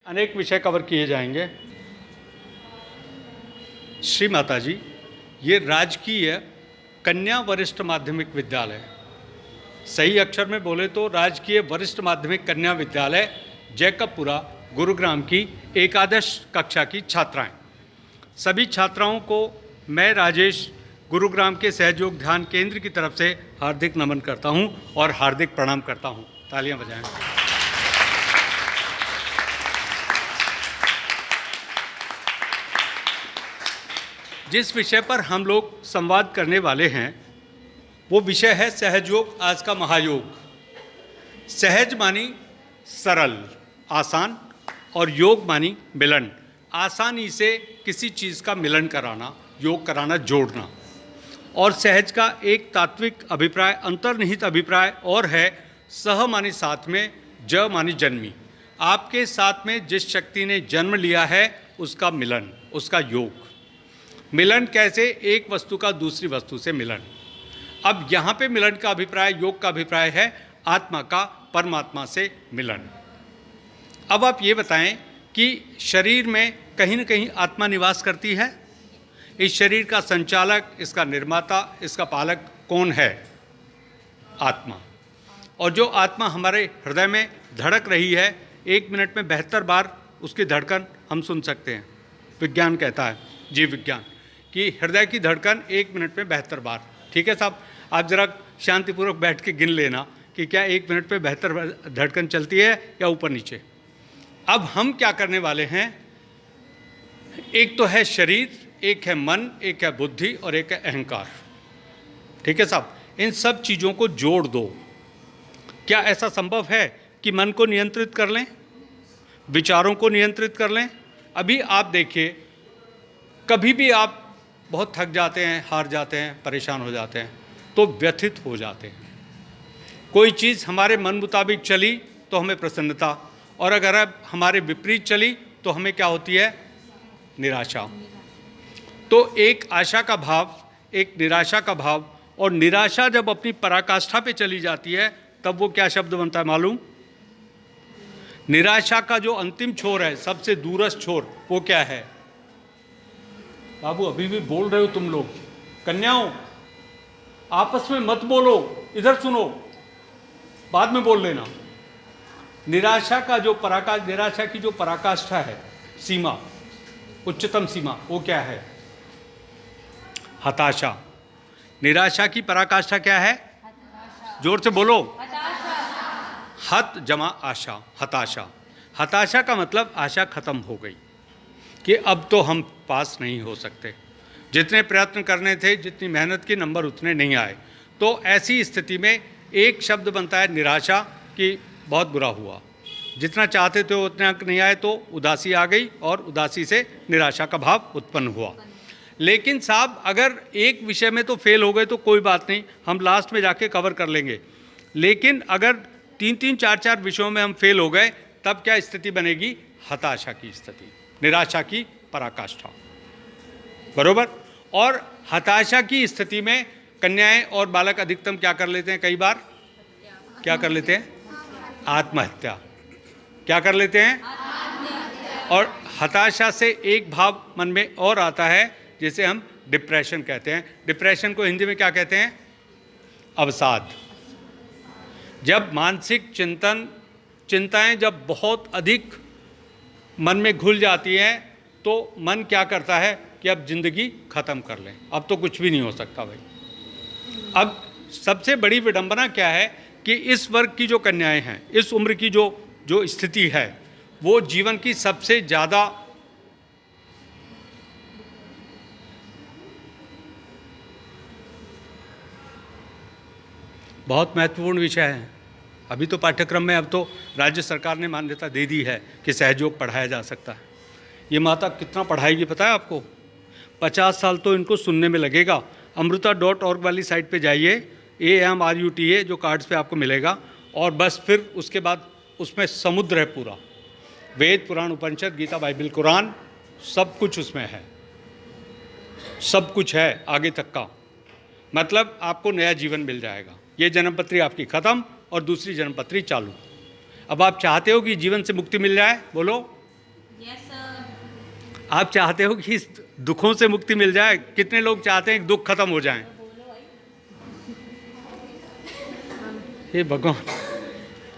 अनेक विषय कवर किए जाएंगे। श्री माता जी, ये राजकीय कन्या वरिष्ठ माध्यमिक विद्यालय, सही अक्षर में बोले तो राजकीय वरिष्ठ माध्यमिक कन्या विद्यालय जैकबपुरा गुरुग्राम की एकादश कक्षा की छात्राएं, सभी छात्राओं को मैं राजेश गुरुग्राम के सहयोग ध्यान केंद्र की तरफ से हार्दिक नमन करता हूं और हार्दिक प्रणाम करता हूं। तालियां बजाएं। जिस विषय पर हम लोग संवाद करने वाले हैं वो विषय है सहजयोग, आज का महायोग। सहज मानी सरल, आसान, और योग मानी मिलन, आसानी से किसी चीज़ का मिलन कराना, योग कराना, जोड़ना। और सहज का एक तात्विक अभिप्राय, अंतर्निहित अभिप्राय और है सह मानी साथ में, ज मानी जन्मी। आपके साथ में जिस शक्ति ने जन्म लिया है उसका मिलन, उसका योग। मिलन कैसे? एक वस्तु का दूसरी वस्तु से मिलन। अब यहाँ पे मिलन का अभिप्राय, योग का अभिप्राय है आत्मा का परमात्मा से मिलन। अब आप ये बताएं कि शरीर में कहीं न कहीं आत्मा निवास करती है। इस शरीर का संचालक, इसका निर्माता, इसका पालक कौन है? आत्मा। और जो आत्मा हमारे हृदय में धड़क रही है, 1 मिनट में 72 बार उसकी धड़कन हम सुन सकते हैं। विज्ञान कहता है, जीव विज्ञान, कि हृदय की धड़कन 1 मिनट में 72 बार। ठीक है साहब, आप जरा शांतिपूर्वक बैठ के गिन लेना कि क्या 1 मिनट में 72 धड़कन चलती है या ऊपर नीचे। अब हम क्या करने वाले हैं, एक तो है शरीर, एक है मन, एक है बुद्धि और एक है अहंकार। ठीक है साहब, इन सब चीज़ों को जोड़ दो। क्या ऐसा संभव है कि मन को नियंत्रित कर लें, विचारों को नियंत्रित कर लें? अभी आप देखिए, कभी भी आप बहुत थक जाते हैं, हार जाते हैं, परेशान हो जाते हैं तो व्यथित हो जाते हैं। कोई चीज़ हमारे मन मुताबिक चली तो हमें प्रसन्नता, और अगर अब हमारे विपरीत चली तो हमें क्या होती है? निराशा। तो एक आशा का भाव, एक निराशा का भाव, और निराशा जब अपनी पराकाष्ठा पे चली जाती है तब वो क्या शब्द बनता है मालूम? निराशा का जो अंतिम छोर है, सबसे दूरस्थ छोर, वो क्या है? बाबू अभी भी बोल रहे हो तुम लोग? कन्याओं, आपस में मत बोलो, इधर सुनो, बाद में बोल लेना। निराशा का जो निराशा की जो पराकाष्ठा है, सीमा, उच्चतम सीमा, वो क्या है? हताशा। निराशा की पराकाष्ठा क्या है? जोर से बोलो। हत जमा आशा, हताशा। हताशा का मतलब आशा खत्म हो गई कि अब तो हम पास नहीं हो सकते, जितने प्रयत्न करने थे, जितनी मेहनत की, नंबर उतने नहीं आए। तो ऐसी स्थिति में एक शब्द बनता है निराशा, कि बहुत बुरा हुआ, जितना चाहते थे उतने अंक नहीं आए, तो उदासी आ गई और उदासी से निराशा का भाव उत्पन्न हुआ। लेकिन साहब अगर एक विषय में तो फेल हो गए तो कोई बात नहीं, हम लास्ट में जाके कवर कर लेंगे। लेकिन अगर 3-3, 4-4 विषयों में हम फेल हो गए तब क्या स्थिति बनेगी? हताशा की स्थिति, निराशा की पराकाष्ठा, बरोबर। और हताशा की स्थिति में कन्याएं और बालक अधिकतम क्या कर लेते हैं? कई बार क्या कर लेते हैं? आत्महत्या। क्या कर लेते हैं? और हताशा से एक भाव मन में और आता है जिसे हम डिप्रेशन कहते हैं। डिप्रेशन को हिंदी में क्या कहते हैं? अवसाद। जब मानसिक चिंताएं जब बहुत अधिक मन में घुल जाती हैं तो मन क्या करता है कि अब जिंदगी खत्म कर लें, अब तो कुछ भी नहीं हो सकता भाई। अब सबसे बड़ी विडंबना क्या है कि इस वर्ग की जो कन्याएं हैं, इस उम्र की जो स्थिति है, वो जीवन की सबसे ज़्यादा बहुत महत्वपूर्ण विषय है। अभी तो पाठ्यक्रम में, अब तो राज्य सरकार ने मान्यता दे दी है कि सहयोग पढ़ाया जा सकता है। ये माता कितना पढ़ाएगी पता है आपको? 50 साल तो इनको सुनने में लगेगा। amruta.org वाली साइट पे जाइए, AMRUTA जो कार्ड्स पे आपको मिलेगा, और बस फिर उसके बाद उसमें समुद्र है पूरा, वेद, पुराण, उपनिषद, गीता, बाइबल, कुरान, सब कुछ उसमें है, सब कुछ है आगे तक का। मतलब आपको नया जीवन मिल जाएगा। ये जन्मपत्री आपकी ख़त्म और दूसरी जन्मपत्री चालू। अब आप चाहते हो कि जीवन से मुक्ति मिल जाए? बोलो। आप चाहते हो कि इस दुखों से मुक्ति मिल जाए? कितने लोग चाहते हैं कि दुख खत्म हो जाएं? हे भगवान,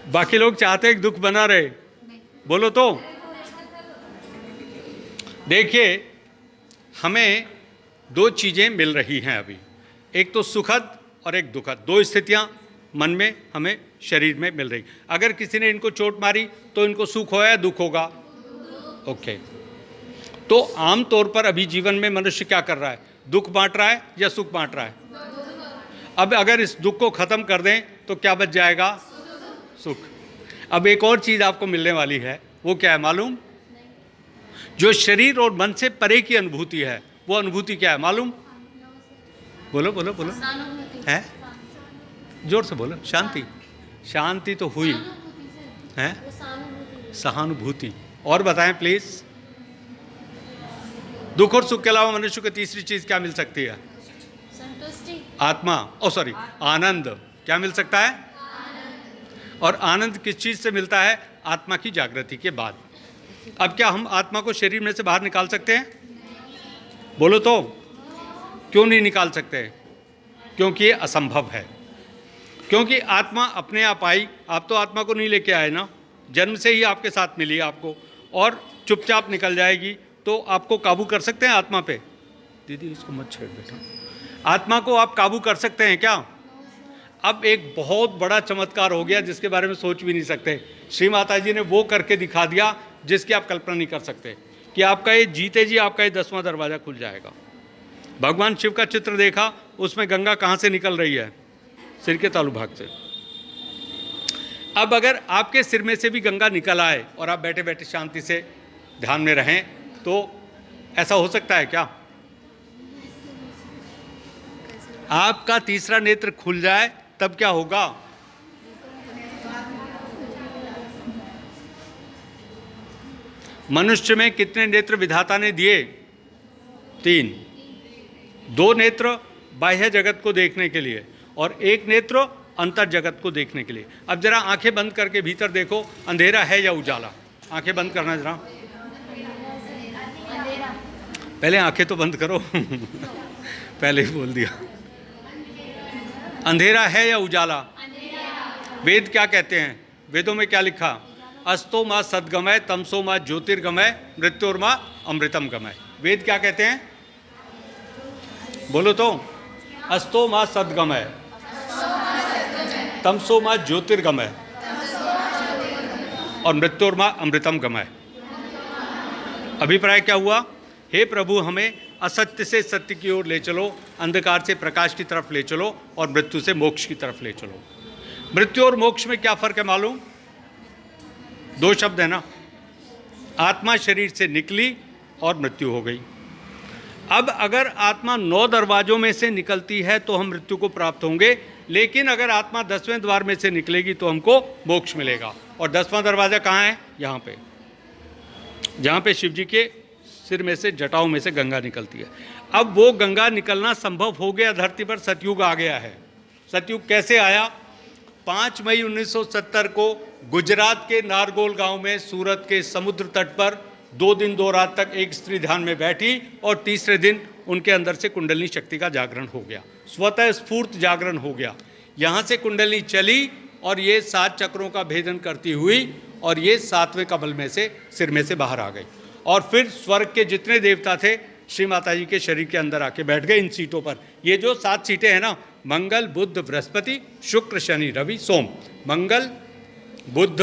बाकी लोग चाहते हैं कि दुख बना रहे? बोलो तो। देखिए, हमें दो चीज़ें मिल रही हैं अभी, एक तो सुखद और एक दुखद। दो स्थितियां मन में हमें शरीर में मिल रही। अगर किसी ने इनको चोट मारी तो इनको सुख होगा या दुख होगा? ओके। तो आम तौर पर अभी जीवन में मनुष्य क्या कर रहा है? दुख बांट रहा है या सुख बांट रहा है? अब अगर इस दुख को खत्म कर दें तो क्या बच जाएगा? सुख। अब एक और चीज आपको मिलने वाली है, वो क्या है मालूम? जो शरीर और मन से परे की अनुभूति है, वो अनुभूति क्या है मालूम? बोलो बोलो बोलो। है? जोर से बोलो। शांति। शांति तो हुई है, सहानुभूति। और बताएं प्लीज। दुख और सुख के अलावा मनुष्य को तीसरी चीज क्या मिल सकती है? संतुष्टि। आत्मा, सॉरी, आनंद। क्या मिल सकता है? और आनंद किस चीज से मिलता है? आत्मा की जागृति के बाद। अब क्या हम आत्मा को शरीर में से बाहर निकाल सकते हैं? बोलो तो। क्यों नहीं निकाल सकते? क्योंकि ये असंभव है। क्योंकि आत्मा अपने आप आई, आप तो आत्मा को नहीं लेके आए ना, जन्म से ही आपके साथ मिली आपको, और चुपचाप निकल जाएगी। तो आपको काबू कर सकते हैं आत्मा पे? दीदी इसको मत छेड़ बेटा। आत्मा को आप काबू कर सकते हैं क्या? अब एक बहुत बड़ा चमत्कार हो गया जिसके बारे में सोच भी नहीं सकते। श्री माता जी ने वो करके दिखा दिया जिसकी आप कल्पना नहीं कर सकते, कि आपका ये जीते जी आपका ये 10वां दरवाज़ा खुल जाएगा। भगवान शिव का चित्र देखा, उसमें गंगा कहाँ से निकल रही है? सिर के तालु भाग से। अब अगर आपके सिर में से भी गंगा निकल आए और आप बैठे बैठे शांति से ध्यान में रहें, तो ऐसा हो सकता है क्या? आपका तीसरा नेत्र खुल जाए तब क्या होगा? मनुष्य में कितने नेत्र विधाता ने दिए? 3। 2 नेत्र बाह्य जगत को देखने के लिए और 1 नेत्र अंतर जगत को देखने के लिए। अब जरा आंखें बंद करके भीतर देखो, अंधेरा है या उजाला? आंखें बंद करना जरा। पहले आंखें तो बंद करो। पहले ही बोल दिया। अंधेरा है या उजाला? वेद क्या कहते हैं? वेदों में क्या लिखा? अस्तो माँ सद्गमय, तमसो माँ ज्योतिर्गमय, मृत्योर्मा अमृतम गमय। वेद क्या कहते हैं? बोलो तो। अस्तो माँ सद्गमय, तमसो माँ ज्योतिर्गमय और मृत्योर्मा अमृतम गमय। अभिप्राय क्या हुआ? हे प्रभु, हमें असत्य से सत्य की ओर ले चलो, अंधकार से प्रकाश की तरफ ले चलो और मृत्यु से मोक्ष की तरफ ले चलो। मृत्यु और मोक्ष में क्या फर्क है मालूम? 2 शब्द है ना। आत्मा शरीर से निकली और मृत्यु हो गई। अब अगर आत्मा 9 दरवाजों में से निकलती है तो हम मृत्यु को प्राप्त होंगे, लेकिन अगर आत्मा 10वें द्वार में से निकलेगी तो हमको मोक्ष मिलेगा। और 10वां दरवाजा कहाँ है? यहाँ पे, जहाँ पे शिव जी के सिर में से, जटाओं में से गंगा निकलती है। अब वो गंगा निकलना संभव हो गया, धरती पर सतयुग आ गया है। सतयुग कैसे आया? 5 मई 1970 को गुजरात के नारगोल गांव में सूरत के समुद्र तट पर 2 दिन 2 रात तक एक स्त्री ध्यान में बैठी और तीसरे दिन उनके अंदर से कुंडलिनी शक्ति का जागरण हो गया, स्वतः स्फूर्त जागरण हो गया। यहाँ से कुंडलिनी चली और ये 7 चक्रों का भेदन करती हुई और ये 7वें कमल में से, सिर में से बाहर आ गई। और फिर स्वर्ग के जितने देवता थे श्री माता जी के शरीर के अंदर आके बैठ गए इन सीटों पर। ये जो 7 सीटें हैं ना, मंगल बुध बृहस्पति शुक्र शनि रवि सोम। मंगल बुध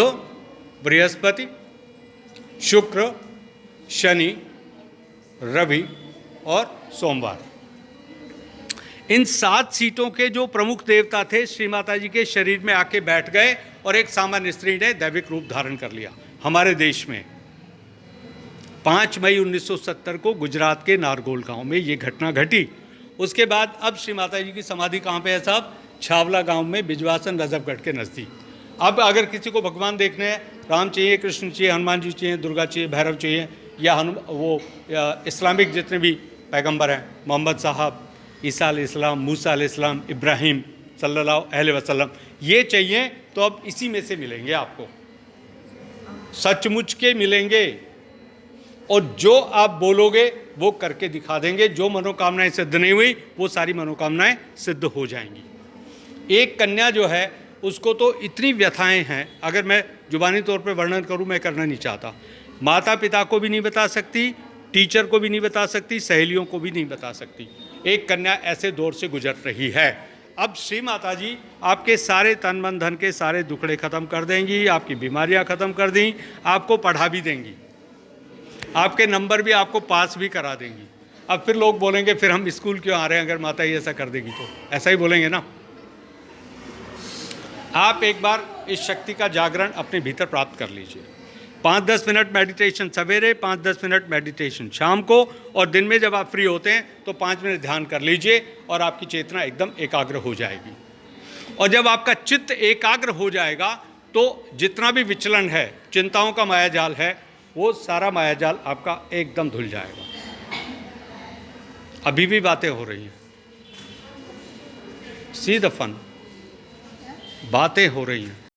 बृहस्पति शुक्र शनि रवि और सोमवार। इन 7 सीटों के जो प्रमुख देवता थे श्री माता जी के शरीर में आके बैठ गए और एक सामान्य स्त्री ने दैविक रूप धारण कर लिया हमारे देश में। 5 मई 1970 को गुजरात के नारगोल गांव में ये घटना घटी। उसके बाद अब श्री माता जी की समाधि कहाँ पे है साहब? छावला गांव में, बिजवासन रजबगढ़ के नज़दीक। अब अगर किसी को भगवान देखने हैं, राम चाहिए, कृष्ण चाहिए, हनुमान जी चाहिए, दुर्गा चाहिए, भैरव चाहिए, या इस्लामिक जितने भी पैगंबर हैं, मोहम्मद साहब, ईसा अलैहिस्सलाम, मूसा अलैहिस्सलाम, इब्राहिम सल्लल्लाहु अलैहि वसल्लम, ये चाहिए तो अब इसी में से मिलेंगे आपको, सचमुच के मिलेंगे। और जो आप बोलोगे वो करके दिखा देंगे। जो मनोकामनाएं सिद्ध नहीं हुई वो सारी मनोकामनाएं सिद्ध हो जाएंगी। एक कन्या जो है उसको तो इतनी व्यथाएं हैं, अगर मैं जुबानी तौर पर वर्णन करूं, मैं करना नहीं चाहता। माता पिता को भी नहीं बता सकती, टीचर को भी नहीं बता सकती, सहेलियों को भी नहीं बता सकती। एक कन्या ऐसे दौर से गुजर रही है। अब श्री माता जी आपके सारे तन मन धन के सारे दुखड़े खत्म कर देंगी, आपकी बीमारियां खत्म कर देंगी, आपको पढ़ा भी देंगी, आपके नंबर भी आपको पास भी करा देंगी। अब फिर लोग बोलेंगे फिर हम स्कूल क्यों आ रहे हैं अगर माता ही ऐसा कर देगी तो? ऐसा ही बोलेंगे ना। आप एक बार इस शक्ति का जागरण अपने भीतर प्राप्त कर लीजिए। 5-10 मिनट मेडिटेशन सवेरे, 5-10 मिनट मेडिटेशन शाम को, और दिन में जब आप फ्री होते हैं तो 5 मिनट ध्यान कर लीजिए और आपकी चेतना एकदम एकाग्र हो जाएगी। और जब आपका चित्त एकाग्र हो जाएगा तो जितना भी विचलन है, चिंताओं का मायाजाल है, वो सारा मायाजाल आपका एकदम धुल जाएगा। अभी भी बातें हो रही हैं, सी द फन, बातें हो रही हैं।